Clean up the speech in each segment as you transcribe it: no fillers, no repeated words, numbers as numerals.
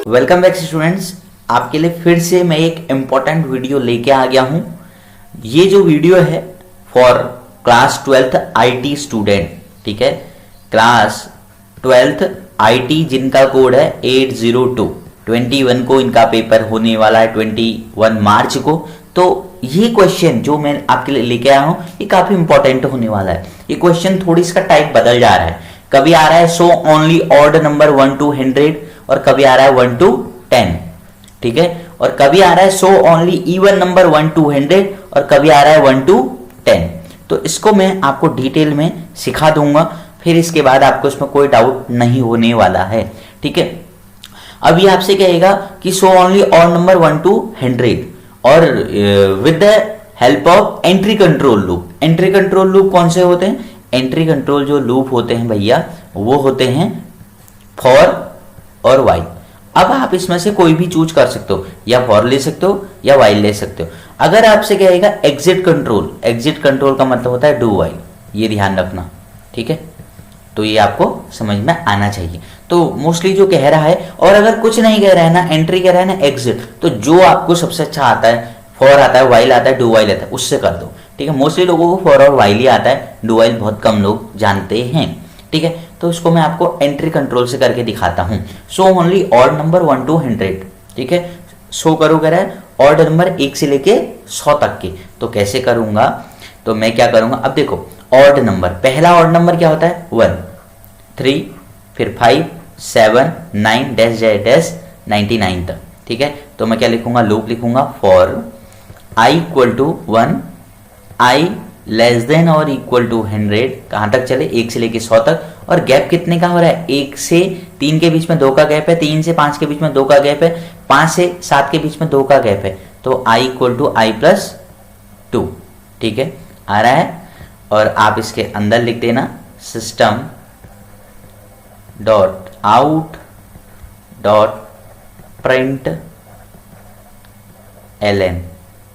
Welcome back students, आपके लिए फिर से मैं एक इम्पोर्टेंट वीडियो लेके आ गया हूं। ये जो वीडियो है for class 12th IT student, ठीक है, क्लास 12th आईटी जिनका कोड है 802, 21 को इनका पेपर होने वाला है, 21 मार्च को। तो ये क्वेश्चन जो मैं आपके लिए लेके आया हूं ये काफी इंपॉर्टेंट होने वाला है। ये क्वेश्चन थोड़ी इसका टाइप बदल जा रहा है, कभी आ रहा है so only odd number 1 to 100 और कभी आ रहा है 1 to 10, ठीक है, और कभी आ रहा है so only even number 1 to 100 और कभी आ रहा है 1 to 10। तो इसको मैं आपको डिटेल में सिखा दूंगा, फिर इसके बाद आपको इसमें कोई डाउट नहीं होने वाला है, ठीक है। अब ये आपसे कहेगा कि so only odd number 1 to 100 और with the help of entry control loop. Entry control loop कौन से होते हैं? एंट्री कंट्रोल जो लूप होते हैं भैया वो होते हैं फॉर और वाइल। अब आप इसमें से कोई भी चूज कर सकते हो, या फॉर ले सकते हो या वाइल ले सकते हो। अगर आपसे कहेगा एग्जिट कंट्रोल, एग्जिट कंट्रोल का मतलब होता है डू वाइल, ये ध्यान रखना, ठीक है। तो ये आपको समझ में आना चाहिए। तो मोस्टली जो कह रहा है, और अगर कुछ नहीं कह रहा है ना, एंट्री कह रहा है ना एग्जिट, तो जो आपको सबसे अच्छा आता है, फॉर आता है, वाइल आता है, डू वाइल आता है, उससे कर दो, ठीक है। मोस्टली लोगों को फॉर और वाइल ही आता है, डू वाइल बहुत कम लोग जानते हैं, ठीक है। तो इसको मैं आपको एंट्री कंट्रोल से करके दिखाता हूं। So only odd number 1 to 100, ठीक है। शो करो कह रहा है ऑड नंबर 1 से लेके 100 तक के। तो कैसे करूंगा? तो मैं क्या करूंगा, अब देखो ऑड नंबर, पहला ऑड नंबर क्या होता है 1, 3, फिर 5, 7, 9 डैश डैश 99 तक, ठीक है। तो मैं क्या लिखूंगा, लूप लिखूंगा for i equal to 1, i less than और इक्वल टू 100, कहां तक चले, 1 से लेके 100 तक। और गैप कितने का हो रहा है? 1 से 3 के बीच में 2 का गैप है, 3 से 5 के बीच में 2 का गैप है, 5 से 7 के बीच में 2 का गैप है। तो i equal to i plus 2, ठीक है, आ रहा है। और आप इसके अंदर लिख देना system dot out dot print ln,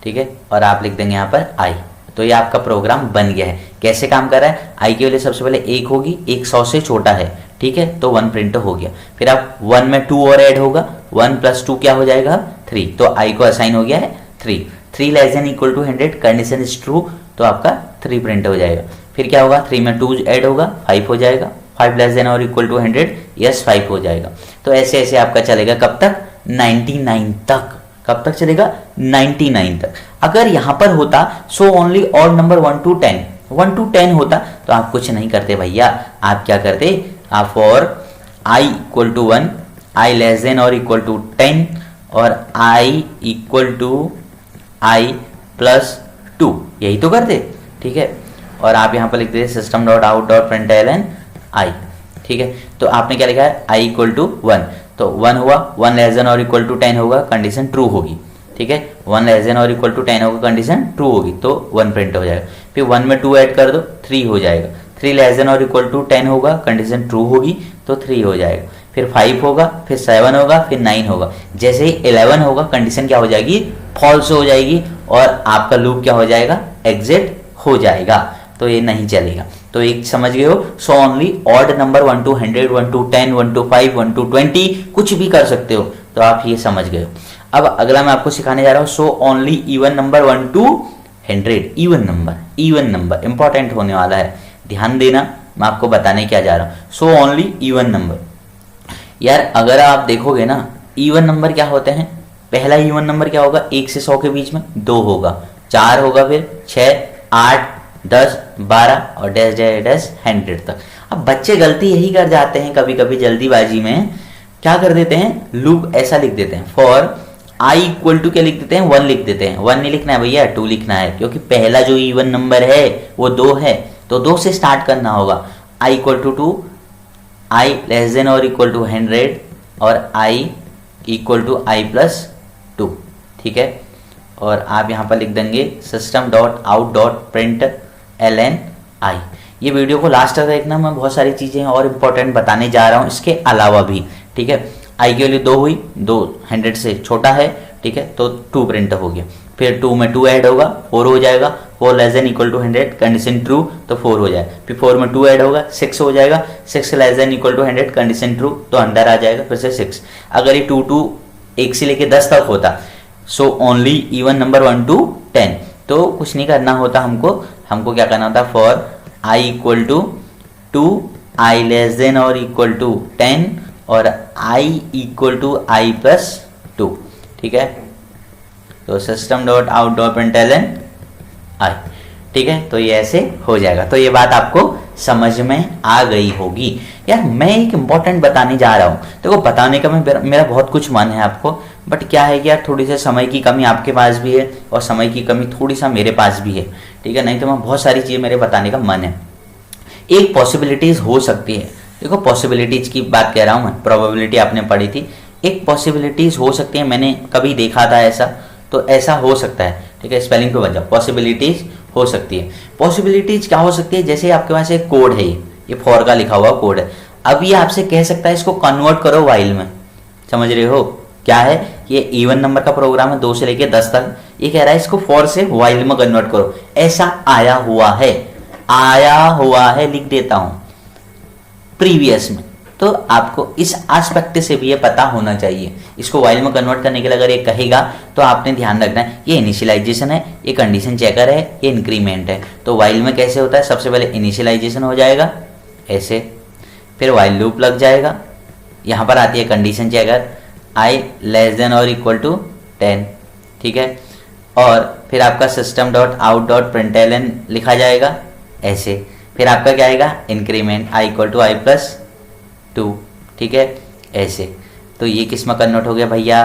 ठीक है, और आप लिख देंगे यहाँ पर i। तो ये आपका प्रोग्राम बन गया है। कैसे काम कर रहा है? i की वैल्यू सबसे पहले 1 होगी, 1 100 से छोटा है, ठीक है, तो 1 प्रिंट हो गया। फिर आप 1 में 2 और ऐड होगा, 1 प्लस 2 क्या हो जाएगा 3, तो i को असाइन हो गया है 3। 3 less than equal to 100, condition is true, तो आपका 3 प्रिंट हो जाएगा। फिर क्या होगा, 3 में 2 ऐड होगा, 5 हो जाएगा, 5 लेस देन और इक्वल टू 100, यस 5 हो जाएगा। तो ऐसे ऐसे आपका चलेगा कब तक? 99 तक। कब तक चलेगा? 99 तक। अगर यहां पर होता so only odd number 1 to 10, 1 to 10 होता तो आप कुछ नहीं करते भैया, आप क्या करते, आप for i equal to 1, i less than और इक्वल टू 10 और i equal to i plus 2, यही तो करते, ठीक है। और आप यहां पर लिख देते system dot out dot print ln i, ठीक है। तो आपने क्या लिखा है, i इक्वल टू 1, तो 1 हुआ, 1 लेस देन और इक्वल टू 10 होगा, कंडीशन ट्रू होगी, ठीक है। 1 लेस देन और इक्वल टू 10 होगा, कंडीशन ट्रू होगी, तो 1 प्रिंट हो जाएगा। फिर 1 में 2 ऐड कर दो, 3 हो जाएगा। 3 लेस देन और इक्वल टू 10 होगा, कंडीशन ट्रू होगी, तो 3 हो जाएगा। फिर 5 होगा, फिर 7 होगा, फिर 9 होगा। जैसे ही 11 होगा, कंडीशन क्या हो जाएगी, फॉल्स हो जाएगी, और आपका लूप क्या हो जाएगा, एग्जिट हो जाएगा। तो ये नहीं चलेगा। तो एक समझ गए हो, so only odd number 1 to 100, 1 to 10, 1 to 5, 1 to 20, कुछ भी कर सकते हो। तो आप ये समझ गए हो। अब अगला मैं आपको सिखाने जा रहा हूं, so only even number 1 to 100, even number, even number important होने वाला है, ध्यान देना, मैं आपको बताने क्या जा रहा हूं। सो ओनली इवन नंबर, यार अगर आप देखोगे ना, इवन नंबर क्या होते हैं, पहला इवन नंबर क्या होगा, 1 से 100 के बीच में 2 होगा, 4 होगा, फिर 6, 8, 10, 12 और डैश डैश डैश 100 तक। अब बच्चे गलती यही कर जाते हैं कभी कभी जल्दीबाजी में, क्या कर देते हैं, लूप ऐसा लिख देते हैं, फॉर i इक्वल टू क्या लिख देते हैं, 1 लिख देते हैं। 1 नहीं लिखना है भैया, 2 लिखना है, क्योंकि पहला जो इवन नंबर है वो 2 है, तो 2 से स्टार्ट करना होगा। i equal to 2, i less than और इक्वल टू 100 और i equal to i plus 2, ठीक है। और आप यहाँ पर लिख देंगे system dot out dot print ln i। ये वीडियो को लास्ट तक देखना, मैं बहुत सारी चीज़ें और इम्पोर्टेंट बताने जा रहा हूँ इसके अलावा भी, ठीक है। i की वैल्यू 2 हुई, 2 100 से छोटा है, ठीक है, तो 2 प्रिंट हो गया। फिर 2 में 2 ऐड होगा, 4 हो जाएगा, 4 less than equal to 100 condition true तो 4 हो जाएगा, फिर 4 में 2 ऐड होगा 6 हो जाएगा, 6 less than equal to 100 condition true तो अंदर आ जाएगा फिर से 6। अगर ये 2 1 से लेके 10 तक होता so only even number 1 to 10, तो कुछ नहीं करना होता हमको क्या करना होता, for i equal to 2 i less than और इक्वल टू 10 और i equal to i plus 2, ठीक है। तो system dot out dot println i, ठीक है। तो ये ऐसे हो जाएगा। तो ये बात आपको समझ में आ गई होगी। यार मैं एक इम्पॉर्टेंट बताने जा रहा हूँ, देखो बताने का मेरा बहुत कुछ मन है आपको, बट क्या है कि यार थोड़ी सी समय की कमी आपके पास भी है और समय की कमी थोड़ी सा मेरे पास भी है, ठीक है। नहीं तो मैं बहुत सारी चीज़ें मेरे बताने का मन है। एक पॉसिबिलिटीज़ हो सकती है, देखो पॉसिबिलिटीज़ की बात कह रहा हूँ मैं, प्रोबेबिलिटी आपने पढ़ी थी, एक पॉसिबिलिटीज़ हो सकती है, मैंने कभी देखा था ऐसा, तो ऐसा हो सकता है, ठीक है। स्पेलिंग पे बच जाओ, पॉसिबिलिटीज़ हो सकती है। पॉसिबिलिटीज़ क्या हो सकती है, जैसे आपके पास एक कोड है, ये फॉर का लिखा हुआ कोड है, अब ये आपसे कह सकता है इसको कन्वर्ट करो वाइल में, समझ रहे हो क्या है, ये इवन नंबर का प्रोग्राम है 2 से लेके 10 तक, ये कह रहा है इसको फॉर से वाइल में कन्वर्ट करो, ऐसा आया हुआ है, लिख देता हूं प्रीवियस में। तो आपको इस एस्पेक्ट से भी ये पता होना चाहिए, इसको वाइल में कन्वर्ट करने के लिए अगर ये कहेगा तो आपने ध्यान रखना है ये इनिशियलाइजेशन है, ये कंडीशन चेकर है, ये इंक्रीमेंट है। तो वाइल में कैसे होता है, सबसे पहले इनिशियलाइजेशन हो जाएगा ऐसे, फिर वाइल लूप लग जाएगा, यहाँ पर आती है condition checker i less than और इक्वल टू 10, ठीक है। और फिर आपका system dot out dot println लिखा जाएगा ऐसे, फिर आपका क्या आएगा increment i equal to i plus 2, ठीक है ऐसे। तो ये किस में कन्वर्ट हो गया भैया,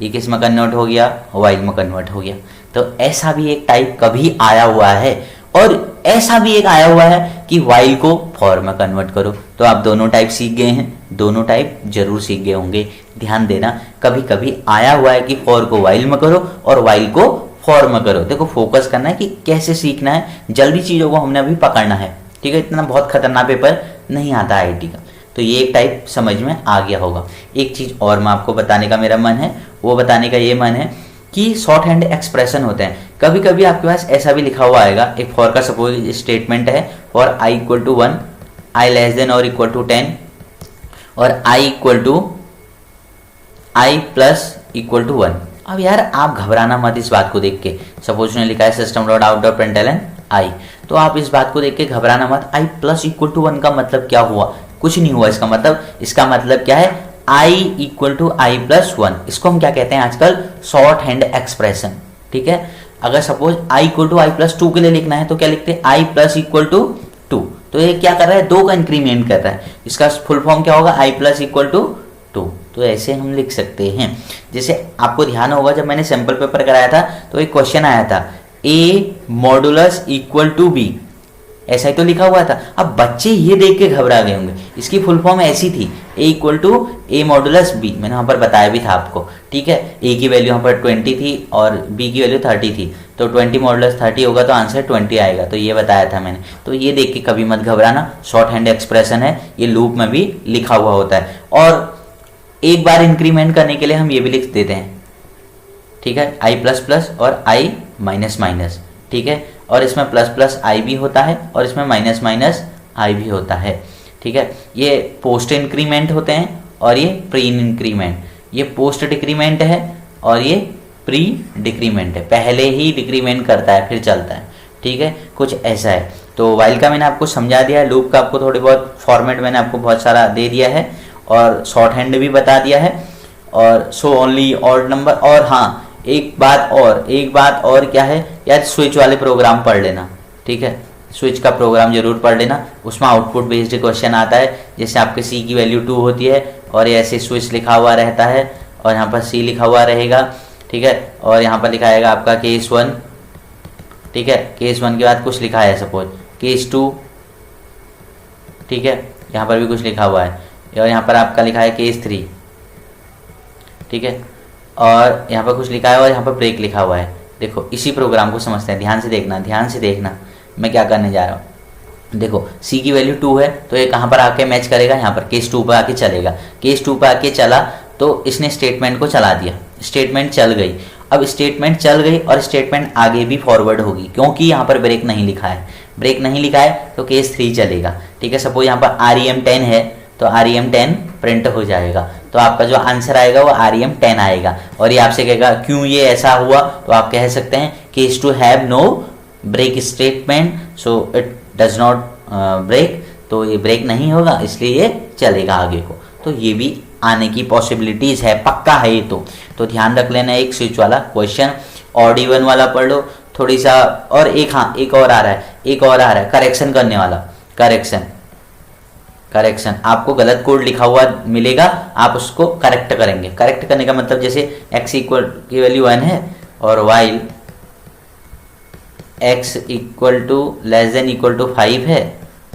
ये किस में कन्वर्ट हो गया, वाइल में कन्वर्ट हो गया। तो ऐसा भी एक टाइप कभी आया हुआ है, और ऐसा भी एक आया हुआ है कि वाइल को फॉर में कन्वर्ट करो। तो आप दोनों टाइप सीख गए हैं, दोनों टाइप जरूर सीख गए होंगे। ध्यान देना, कभी कभी आया हुआ है कि फॉर को वाइल में करो और वाइल को फॉर में करो। देखो फोकस करना है कि कैसे सीखना है, जल्दी चीज़ों को हमने अभी पकड़ना है, ठीक है। इतना बहुत खतरनाक पेपर नहीं आता आईआईटी का। तो ये एक टाइप समझ में आ गया होगा। एक चीज़ और मैं आपको बताने का मेरा मन है, वो बताने का ये मन है कि शॉर्ट हैंड एक्सप्रेशन होते हैं। कभी कभी आपके पास ऐसा भी लिखा हुआ आएगा, एक फॉर का सपोज स्टेटमेंट है, for i equal to 1, i less than और इक्वल टू 10 और i equal to i plus equal to 1। अब यार आप घबराना मत इस बात को देख के, सपोज ने लिखा है system dot out dot println i, तो आप इस बात को देख के घबराना मत। i प्लस इक्वल टू 1 का मतलब क्या हुआ, कुछ नहीं हुआ इसका मतलब क्या है, i equal to i plus 1। इसको हम क्या कहते हैं आजकल, शॉर्ट हैंड एक्सप्रेशन, ठीक है। अगर suppose i equal to i plus 2 के लिए लिखना है तो क्या लिखते हैं, i प्लस इक्वल टू 2। तो ये क्या कर रहा है, 2 का इंक्रीमेंट कर रहा है, इसका फुल फॉर्म क्या होगा, i प्लस इक्वल टू 2। तो ऐसे हम लिख सकते हैं। जैसे आपको ध्यान होगा जब मैंने सैंपल पेपर कराया था तो एक क्वेश्चन आया था, a modulus equal to b, ऐसा ही तो लिखा हुआ था। अब बच्चे ये देख के घबरा गए होंगे, इसकी फुल फॉर्म ऐसी थी, a equal to a modulus b, मैंने वहाँ पर बताया भी था आपको, ठीक है। a की वैल्यू यहाँ पर 20 थी और b की वैल्यू 30 थी, तो 20 मॉडुलस 30 होगा तो आंसर 20 आएगा, तो ये बताया था मैंने। तो ये देख के कभी मत घबराना, शॉर्ट हैंड एक्सप्रेशन है, ये लूप में भी लिखा हुआ होता है। और एक बार इंक्रीमेंट करने के लिए हम ये भी लिख देते हैं, ठीक है, i प्लस प्लस और i माइनस माइनस, ठीक है। और इसमें प्लस प्लस i भी होता है और इसमें माइनस माइनस i भी होता है, ठीक है। ये पोस्ट इंक्रीमेंट होते हैं और ये प्री इंक्रीमेंट, ये पोस्ट डिक्रीमेंट है और ये प्री डिक्रीमेंट है, पहले ही डिक्रीमेंट करता है फिर चलता है, ठीक है, कुछ ऐसा है। तो वाइल का मैंने आपको समझा दिया है, लूप का आपको थोड़ी बहुत फॉर्मेट मैंने आपको बहुत सारा दे दिया है और शॉर्ट हैंड भी बता दिया है, और सो ओनली ऑड नंबर। और हाँ एक बात और क्या है यार, स्विच वाले प्रोग्राम पढ़ लेना, ठीक है, स्विच का प्रोग्राम जरूर पढ़ लेना, उसमें आउटपुट बेस्ड क्वेश्चन आता है। जैसे आपके c की वैल्यू 2 होती है और ये ऐसे स्विच लिखा हुआ रहता है और यहाँ पर c लिखा हुआ रहेगा, ठीक है, और यहाँ पर लिखा आएगा आपका केस 1, ठीक है, केस 1 के बाद कुछ लिखा है सपोज केस 2, ठीक है, यहाँ पर भी कुछ लिखा हुआ है, और यहाँ पर आपका लिखा है केस 3, ठीक है, और यहाँ पर कुछ लिखा है और यहाँ पर ब्रेक लिखा हुआ है। देखो इसी प्रोग्राम को समझते हैं, ध्यान से देखना मैं क्या करने जा रहा हूँ। देखो c की वैल्यू 2 है तो ये कहाँ पर आके मैच करेगा, यहाँ पर केस 2 पर आके चलेगा, केस 2 पर आके चला तो इसने स्टेटमेंट को चला दिया, स्टेटमेंट चल गई। अब स्टेटमेंट चल गई और स्टेटमेंट आगे भी फॉरवर्ड होगी, क्योंकि यहाँ पर ब्रेक नहीं लिखा है। ब्रेक नहीं लिखा है तो केस 3 चलेगा, ठीक है। सपोज यहाँ पर REM10 है तो REM10 प्रिंट हो जाएगा, तो आपका जो आंसर आएगा वो REM10 आएगा। और ये आपसे कहेगा क्यों ये ऐसा हुआ, तो आप कह सकते हैं case two have no break statement so it does not break, तो ये ब्रेक नहीं होगा इसलिए ये चलेगा आगे को। तो ये भी आने की पॉसिबिलिटीज है, पक्का है ये तो ध्यान रख लेना। एक स्विच वाला क्वेश्चन, ऑड इवन वाला पढ़ लो थोड़ी सा, और एक और आ रहा है करेक्शन करने वाला। करेक्शन आपको गलत कोड लिखा हुआ मिलेगा, आप उसको करेक्ट करेंगे। करेक्ट करने का मतलब जैसे x इक्वल की वैल्यू 1 है और while x equal to less than equal to 5 है,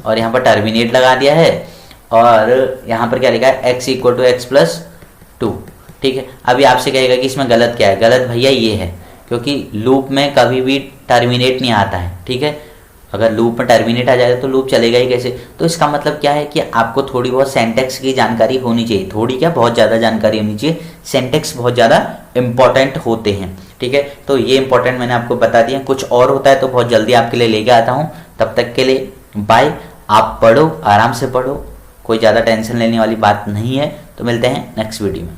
और यहाँ पर टर्मिनेट लगा दिया है, और यहाँ पर क्या लिखा है x equal to x plus 2, ठीक है। अभी आपसे कहेगा कि इसमें गलत क्या है, गलत भैया ये है, क्योंकि लूप में कभी भी टर्मिनेट नहीं आता है, ठीक है। अगर लूप में टर्मिनेट आ जाए तो लूप चलेगा ही कैसे। तो इसका मतलब क्या है कि आपको थोड़ी बहुत सेंटेक्स की जानकारी होनी चाहिए, थोड़ी क्या बहुत ज़्यादा जानकारी होनी चाहिए। सेंटेक्स बहुत ज़्यादा इंपॉर्टेंट होते हैं, ठीक है। तो ये इंपॉर्टेंट मैंने आपको बता दिया, कुछ और होता है तो बहुत जल्दी आपके लिए लेके आता हूँ। तब तक के लिए बाय। आप पढ़ो, आराम से पढ़ो, कोई ज़्यादा टेंशन लेने वाली बात नहीं है। तो मिलते हैं नेक्स्ट वीडियो में।